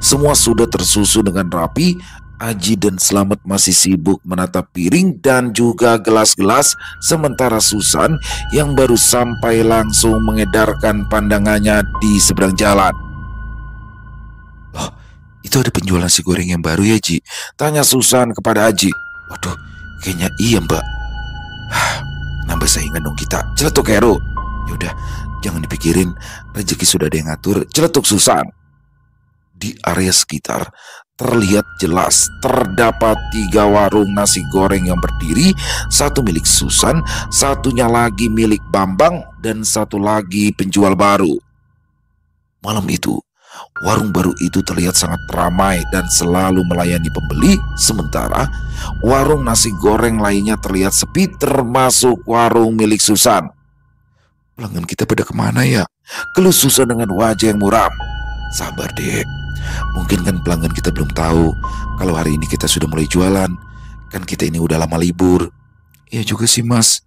semua sudah tersusun dengan rapi. Aji dan Slamet masih sibuk menatap piring dan juga gelas-gelas, sementara Susan yang baru sampai langsung mengedarkan pandangannya di seberang jalan. "Loh, itu ada penjual nasi goreng yang baru ya, Ji?" tanya Susan kepada Aji. "Waduh, kayaknya iya, Mbak." "Nambah saingan dong kita," celetuk Heru. "Yaudah, jangan dipikirin, rezeki sudah ada yang ngatur," celetuk Susan. Di area sekitar terlihat jelas terdapat 3 warung nasi goreng yang berdiri, satu milik Susan, satunya lagi milik Bambang, dan satu lagi penjual baru. Malam itu, warung baru itu terlihat sangat ramai dan selalu melayani pembeli, sementara warung nasi goreng lainnya terlihat sepi termasuk warung milik Susan. "Pelanggan kita pada kemana ya?" keluh Susan dengan wajah yang muram. "Sabar, Dek. Mungkin kan pelanggan kita belum tahu kalau hari ini kita sudah mulai jualan. Kan kita ini udah lama libur." "Iya juga sih, Mas."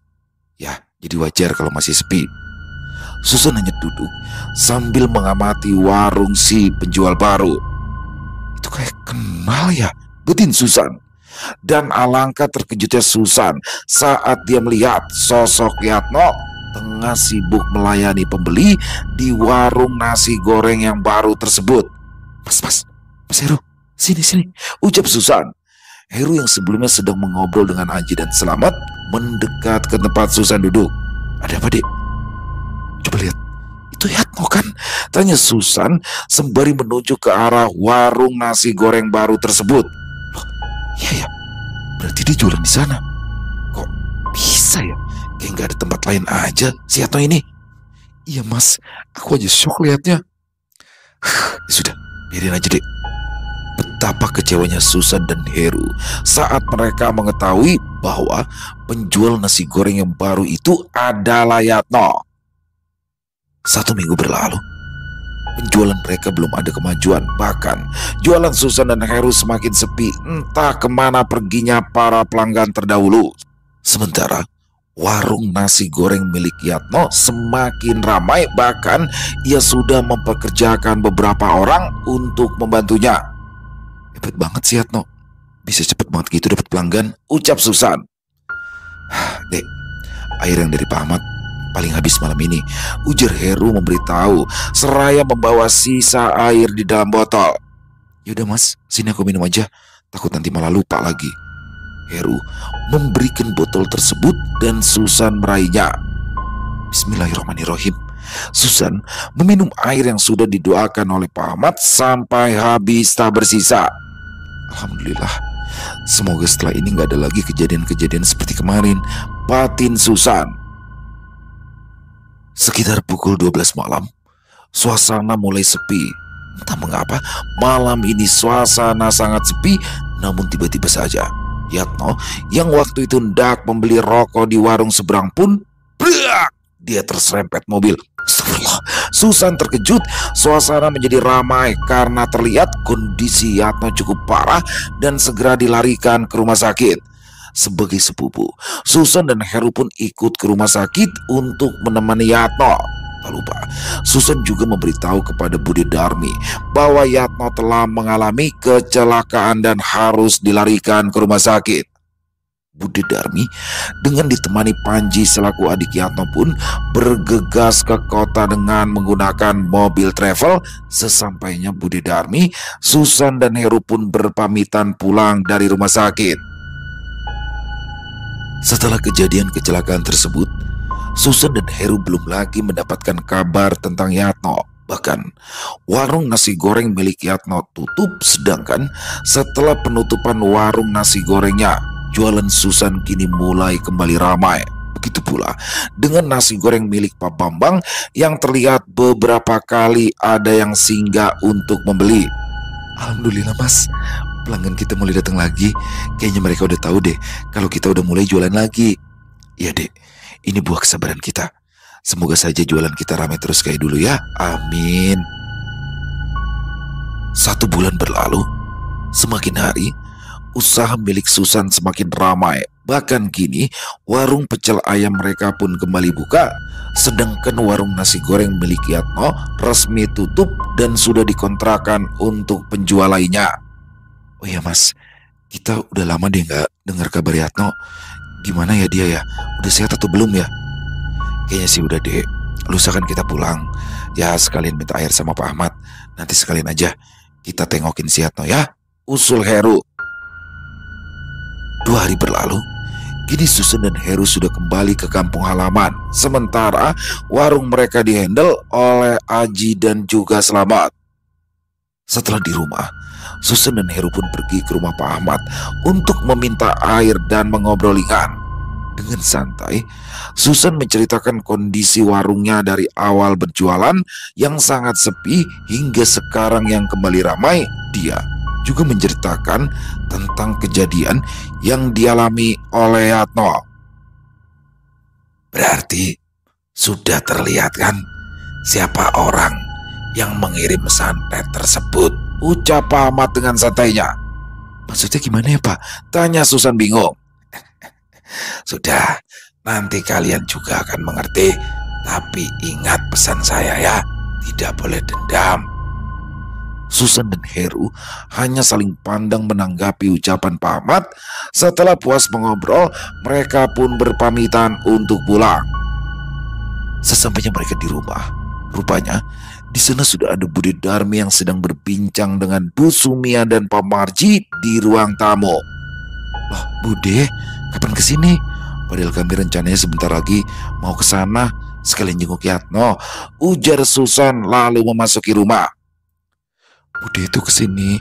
"Ya, jadi wajar kalau masih sepi." Susan hanya duduk sambil mengamati warung si penjual baru. "Itu kayak kenal ya," betin Susan. Dan alangkah terkejutnya Susan saat dia melihat sosok Yatno tengah sibuk melayani pembeli di warung nasi goreng yang baru tersebut. Mas Heru, sini," ucap Susan. Heru yang sebelumnya sedang mengobrol dengan Aji dan Slamet mendekat ke tempat Susan duduk. "Ada apa, Dek?" "Coba lihat, itu Yatno kan?" tanya Susan sembari menunjuk ke arah warung nasi goreng baru tersebut. "Loh, iya ya, berarti dia jualan di sana. Kok bisa ya? Kayak nggak ada tempat lain aja si Yatno ini." "Iya, Mas, aku aja shock liatnya." "Sudah, biarin aja, Dek." Betapa kecewanya Susan dan Heru saat mereka mengetahui bahwa penjual nasi goreng yang baru itu adalah Yatno. 1 minggu berlalu, penjualan mereka belum ada kemajuan. Bahkan jualan Susan dan Heru semakin sepi, entah kemana perginya para pelanggan terdahulu. Sementara warung nasi goreng milik Yatno semakin ramai, bahkan ia sudah mempekerjakan beberapa orang untuk membantunya. "Hebat banget sih Yatno, bisa cepet banget gitu dapat pelanggan," ucap Susan. "Dek, air yang dari Pak Ahmad paling habis malam ini," ujar Heru memberitahu seraya membawa sisa air di dalam botol. "Yaudah, Mas, sini aku minum aja, takut nanti malah lupa lagi." Heru memberikan botol tersebut dan Susan meraihnya. Bismillahirrahmanirrahim. Susan meminum air yang sudah didoakan oleh Pak Ahmad sampai habis tak bersisa. "Alhamdulillah, semoga setelah ini gak ada lagi kejadian-kejadian seperti kemarin," batin Susan. Sekitar pukul 12 malam, suasana mulai sepi. Entah mengapa malam ini suasana sangat sepi, namun tiba-tiba saja Yatno yang waktu itu hendak membeli rokok di warung seberang pun brak, dia terserempet mobil. Astagfirullah. Susan terkejut. Suasana menjadi ramai karena terlihat kondisi Yatno cukup parah dan segera dilarikan ke rumah sakit. Sebagai sepupu, Susan dan Heru pun ikut ke rumah sakit untuk menemani Yatno. Tak lupa, Susan juga memberitahu kepada Bude Darmi bahwa Yatno telah mengalami kecelakaan dan harus dilarikan ke rumah sakit. Bude Darmi dengan ditemani Panji selaku adik Yatno pun bergegas ke kota dengan menggunakan mobil travel. Sesampainya Bude Darmi, Susan dan Heru pun berpamitan pulang dari rumah sakit. Setelah kejadian kecelakaan tersebut, Susan dan Heru belum lagi mendapatkan kabar tentang Yatno. Bahkan warung nasi goreng milik Yatno tutup, sedangkan setelah penutupan warung nasi gorengnya, jualan Susan kini mulai kembali ramai. Begitu pula dengan nasi goreng milik Pak Bambang yang terlihat beberapa kali ada yang singgah untuk membeli. Alhamdulillah, Mas, pelanggan kita mulai datang lagi. Kayaknya mereka udah tahu deh kalau kita udah mulai jualan lagi. Iya, Dek, ini buah kesabaran kita. Semoga saja jualan kita ramai terus kayak dulu ya. Amin. 1 bulan berlalu. Semakin hari, usaha milik Susan semakin ramai. Bahkan kini warung pecel ayam mereka pun kembali buka, sedangkan warung nasi goreng milik Yatno resmi tutup dan sudah dikontrakan untuk penjual lainnya. Oh iya Mas, kita udah lama deh nggak dengar kabar Yatno. Gimana ya dia ya? Udah sehat atau belum ya? Kayaknya sih udah deh. Lusa kan kita pulang. Ya sekalian minta air sama Pak Ahmad. Nanti sekalian aja kita tengokin si Yatno ya. Usul Heru. 2 hari berlalu. Kini Susan dan Heru sudah kembali ke kampung halaman. Sementara warung mereka dihandle oleh Aji dan juga Slamet. Setelah di rumah, Susan dan Heru pun pergi ke rumah Pak Ahmad untuk meminta air dan mengobrol ringan. Dengan santai, Susan menceritakan kondisi warungnya dari awal berjualan yang sangat sepi hingga sekarang yang kembali ramai. Dia juga menceritakan tentang kejadian yang dialami oleh Yatno. Berarti sudah terlihat kan siapa orang yang mengirim santet tersebut, ucap Pak Ahmad dengan santainya. Maksudnya gimana ya Pak? Tanya Susan bingung. Sudah, nanti kalian juga akan mengerti. Tapi ingat pesan saya ya, tidak boleh dendam. Susan dan Heru hanya saling pandang menanggapi ucapan Pak Ahmad. Setelah puas mengobrol, mereka pun berpamitan untuk pulang. Sesampainya mereka di rumah, rupanya di sana sudah ada Bude Darmi yang sedang berbincang dengan Bu Sumia dan Pak Marji di ruang tamu. Loh, Bude, kapan kesini? Padahal kami rencananya sebentar lagi mau ke sana sekalian jenguk Yatno, ujar Susan lalu memasuki rumah. Bude itu kesini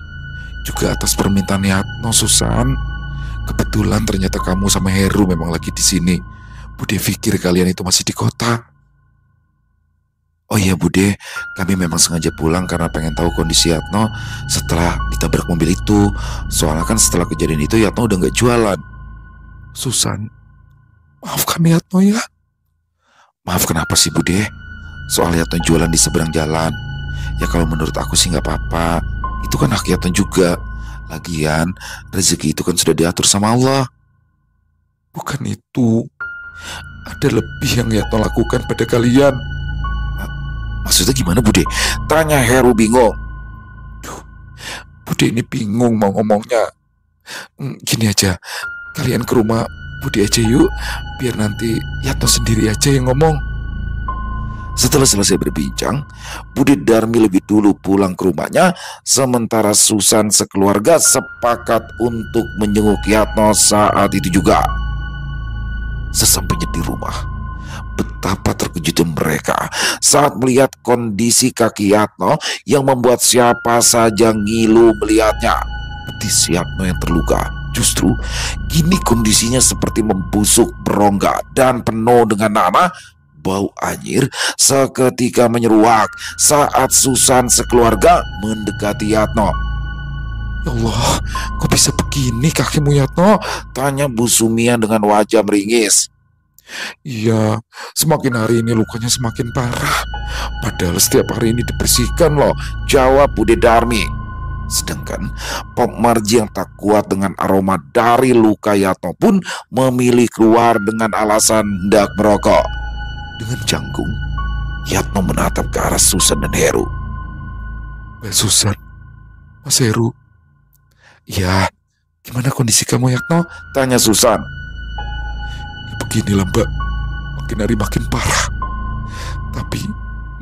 juga atas permintaan Yatno, Susan. Kebetulan ternyata kamu sama Heru memang lagi di sini. Bude pikir kalian itu masih di kota. Oh iya Bude, kami memang sengaja pulang karena pengen tahu kondisi Yatno setelah ditabrak mobil itu. Soalnya kan setelah kejadian itu Yatno udah gak jualan. Susan, maafkan Yatno ya. Maaf kenapa sih Bude? Soal Yatno jualan di seberang jalan. Ya kalau menurut aku sih gak apa-apa. Itu kan hak Yatno juga. Lagian rezeki itu kan sudah diatur sama Allah. Bukan itu. Ada lebih yang Yatno lakukan pada kalian. Maksudnya gimana Bude? Tanya Heru bingung. Duh, Bude ini bingung mau ngomongnya. Gini aja, kalian ke rumah Bude aja yuk. Biar nanti Yatno sendiri aja yang ngomong. Setelah selesai berbincang, Bude Darmi lebih dulu pulang ke rumahnya. Sementara Susan sekeluarga sepakat untuk menjenguk Yatno saat itu juga. Sesampainya di rumah, betapa terkejutnya mereka saat melihat kondisi kaki Yatno yang membuat siapa saja ngilu melihatnya. Betis Yatno yang terluka justru kini kondisinya seperti membusuk, berongga, dan penuh dengan nanah. Bau anyir seketika menyeruak saat Susan sekeluarga mendekati Yatno. Ya Allah, kok bisa begini kakimu Yatno? Tanya Bu Sumia dengan wajah meringis. Iya, semakin hari ini lukanya semakin parah. Padahal setiap hari ini dibersihkan loh, jawab Bude Darmi. Sedangkan Pak Marji yang tak kuat dengan aroma dari luka Yatno pun memilih keluar dengan alasan hendak merokok. Dengan canggung, Yatno menatap ke arah Susan dan Heru. Mbak Susan, Mas Heru. Iya, gimana kondisi kamu Yatno? Tanya Susan. Beginilah Mbak, makin hari makin parah. Tapi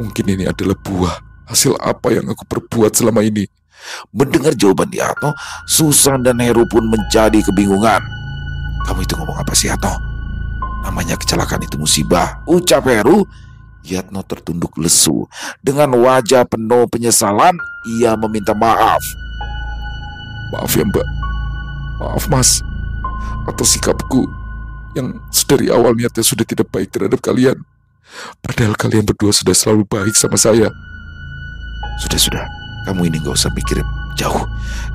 mungkin ini adalah buah hasil apa yang aku perbuat selama ini. Mendengar jawaban Yatno, Susan dan Heru pun menjadi kebingungan. Kamu itu ngomong apa sih Yatno? Namanya kecelakaan itu musibah, ucap Heru. Yatno tertunduk lesu. Dengan wajah penuh penyesalan, ia meminta maaf. Maaf ya Mbak, maaf Mas, atas sikapku yang dari awal niatnya sudah tidak baik terhadap kalian. Padahal kalian berdua sudah selalu baik sama saya. Sudah, kamu ini gak usah mikir jauh.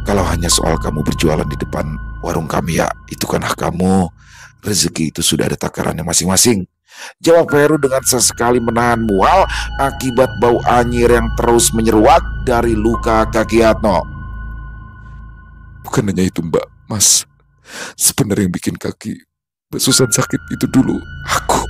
Kalau hanya soal kamu berjualan di depan warung kami ya, itu kan hak kamu. Rezeki itu sudah ada takarannya masing-masing, jawab Heru dengan sesekali menahan mual akibat bau anyir yang terus menyeruak dari luka kaki Yatno. Bukan hanya itu Mbak, Mas. Sebenarnya yang bikin kaki Susan sakit itu dulu. Aku,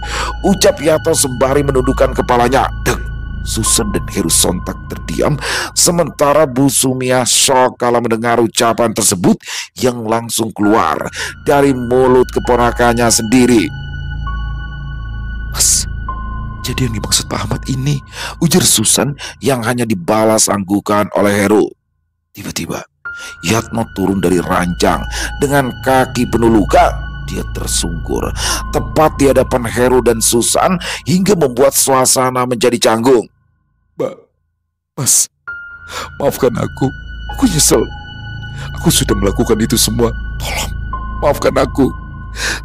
ucap Yatno sembari menundukkan kepalanya. Dek, Susan dan Heru sontak terdiam, sementara Bu Sumia shock kala mendengar ucapan tersebut yang langsung keluar dari mulut keponakannya sendiri. Mas, jadi yang dimaksud Pak Ahmad ini, ujar Susan yang hanya dibalas anggukan oleh Heru. Tiba-tiba Yatno turun dari ranjang dengan kaki penuh luka. Dia tersungkur tepat di hadapan Heru dan Susan hingga membuat suasana menjadi canggung. Mbak, Mas, maafkan aku nyesel. Aku sudah melakukan itu semua. Tolong, maafkan aku.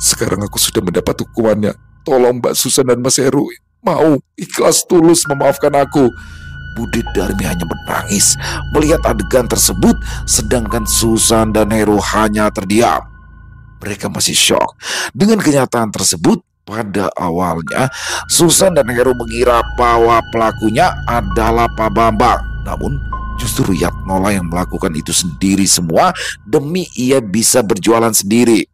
Sekarang aku sudah mendapat hukumannya. Tolong Mbak Susan dan Mas Heru mau ikhlas tulus memaafkan aku. Budi Darmi hanya menangis melihat adegan tersebut, sedangkan Susan dan Heru hanya terdiam. Mereka masih syok dengan kenyataan tersebut. Pada awalnya, Susan dan Heru mengira bahwa pelakunya adalah Pak Bambang. Namun, justru Yatno lah yang melakukan itu sendiri semua demi ia bisa berjualan sendiri.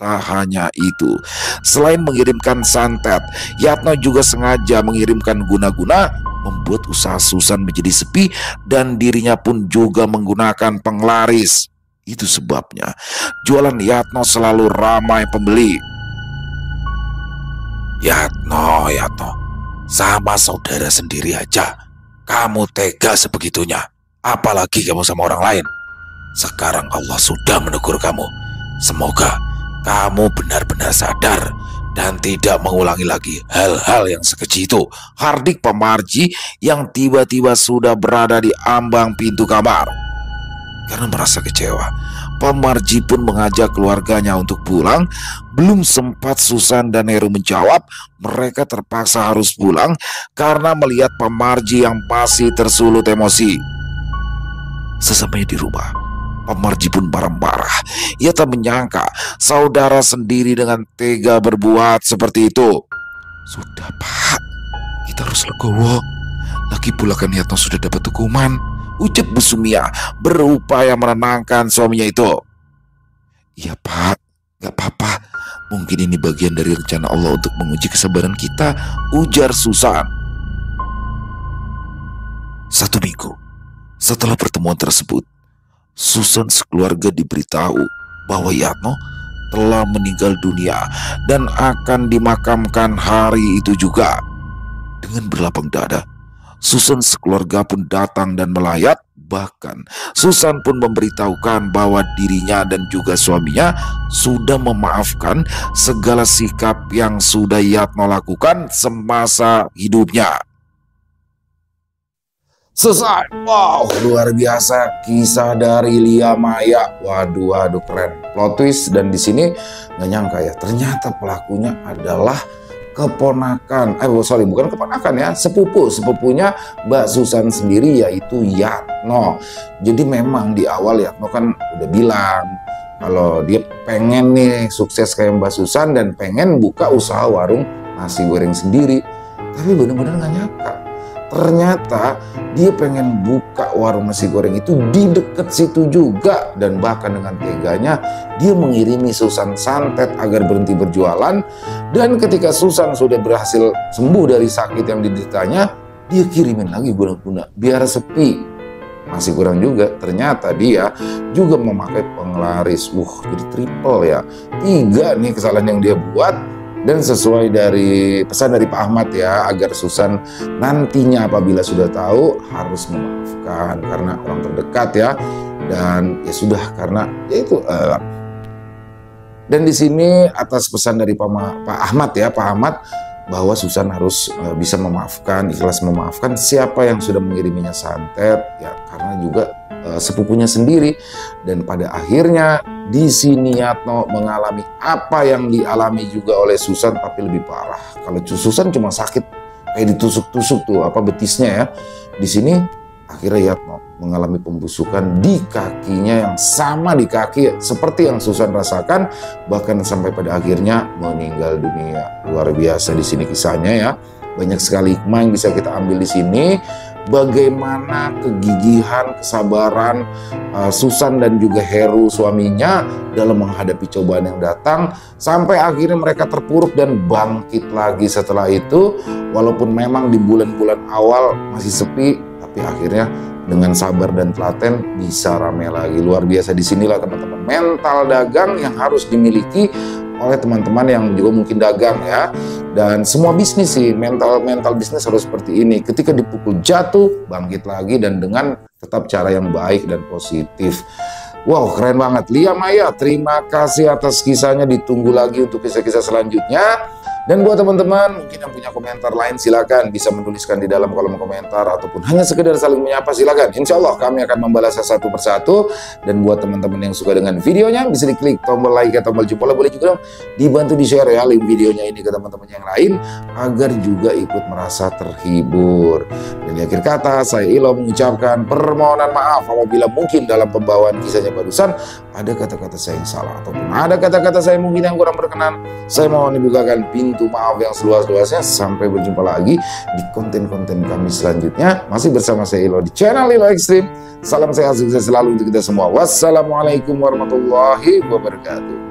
Tak hanya itu, selain mengirimkan santet, Yatno juga sengaja mengirimkan guna-guna, membuat usaha Susan menjadi sepi dan dirinya pun juga menggunakan penglaris. Itu sebabnya jualan Yatno selalu ramai pembeli. Yatno, sama saudara sendiri aja kamu tega sebegitunya, apalagi kamu sama orang lain. Sekarang Allah sudah menegur kamu. Semoga kamu benar-benar sadar dan tidak mengulangi lagi hal-hal yang sekeji itu, hardik Pak Marji yang tiba-tiba sudah berada di ambang pintu kamar. Karena merasa kecewa, Pak Marji pun mengajak keluarganya untuk pulang. Belum sempat Susan dan Heru menjawab, mereka terpaksa harus pulang karena melihat Pak Marji yang masih tersulut emosi. Sesampainya di rumah, Pak Marji pun marah-marah. Ia tak menyangka saudara sendiri dengan tega berbuat seperti itu. Sudah Pak, kita harus legowo. Lagi pula kan Yatno sudah dapat hukuman, ucap Bu Sumia berupaya menenangkan suaminya itu. Iya Pak, gak apa-apa. Mungkin ini bagian dari rencana Allah untuk menguji kesabaran kita, ujar Susan. 1 minggu setelah pertemuan tersebut, Susan sekeluarga diberitahu bahwa Yatno telah meninggal dunia dan akan dimakamkan hari itu juga. Dengan berlapang dada, Susan sekeluarga pun datang dan melayat. Bahkan Susan pun memberitahukan bahwa dirinya dan juga suaminya sudah memaafkan segala sikap yang sudah Yatno lakukan semasa hidupnya. Selesai. Wow, luar biasa kisah dari Lia Maya. Waduh, keren. Plot twist, dan di sini nggak nyangka ya, ternyata pelakunya adalah keponakan, bukan keponakan ya, sepupunya Mbak Susan sendiri, yaitu Yatno. Jadi memang di awal Yatno kan udah bilang kalau dia pengen nih sukses kayak Mbak Susan dan pengen buka usaha warung nasi goreng sendiri. Tapi benar-benar nggak nyangka, ternyata dia pengen buka warung nasi goreng itu di dekat situ juga. Dan bahkan dengan teganya dia mengirimi Susan santet agar berhenti berjualan. Dan ketika Susan sudah berhasil sembuh dari sakit yang dideritanya, dia kirimin lagi guna-guna biar sepi. Masih kurang juga, ternyata dia juga memakai penglaris. Jadi triple ya, 3 nih kesalahan yang dia buat. Dan sesuai dari pesan dari Pak Ahmad ya, agar Susan nantinya apabila sudah tahu harus memaafkan karena orang terdekat ya. Dan ya sudah, karena ya itu. Dan di sini atas pesan dari Pak Ahmad ya, Pak Ahmad, bahwa Susan harus bisa memaafkan, ikhlas memaafkan siapa yang sudah mengiriminya santet ya, karena juga sepupunya sendiri. Dan pada akhirnya di sini Yatno mengalami apa yang dialami juga oleh Susan, tapi lebih parah. Kalau Susan cuma sakit kayak ditusuk-tusuk tuh betisnya ya, di sini akhirnya Yatno mengalami pembusukan di kakinya yang sama di kaki seperti yang Susan rasakan, bahkan sampai pada akhirnya meninggal dunia. Luar biasa di sini kisahnya ya. Banyak sekali hikmah yang bisa kita ambil di sini. bagaimana kegigihan, kesabaran Susan dan juga Heru suaminya dalam menghadapi cobaan yang datang, sampai akhirnya mereka terpuruk dan bangkit lagi setelah itu. Walaupun memang di bulan-bulan awal masih sepi, tapi akhirnya dengan sabar dan telaten bisa rame lagi. Luar biasa. Disinilah teman-teman mental dagang yang harus dimiliki oleh teman-teman yang juga mungkin dagang ya. Dan semua bisnis sih, mental bisnis harus seperti ini. Ketika dipukul jatuh, bangkit lagi dan dengan tetap cara yang baik dan positif. Wow, keren banget. Lia Maya, terima kasih atas kisahnya. Ditunggu lagi untuk kisah-kisah selanjutnya. Dan buat teman-teman mungkin yang punya komentar lain, silakan bisa menuliskan di dalam kolom komentar ataupun hanya sekedar saling menyapa, silakan. Insya Allah kami akan membalasnya satu persatu. Dan buat teman-teman yang suka dengan videonya, bisa diklik tombol like atau tombol jempol, boleh juga dong dibantu di share ya link videonya ini ke teman-teman yang lain agar juga ikut merasa terhibur. Dan di akhir kata saya Ilo mengucapkan permohonan maaf apabila mungkin dalam pembawaan kisahnya barusan ada kata-kata saya yang salah ataupun ada kata-kata saya mungkin yang kurang berkenan. Saya mohon dibukakan pintu maaf yang seluas-luasnya. Sampai berjumpa lagi di konten-konten kami selanjutnya. Masih bersama saya Ilo di channel Ilo Ekstrim. Salam sehat sukses selalu untuk kita semua. Wassalamualaikum warahmatullahi wabarakatuh.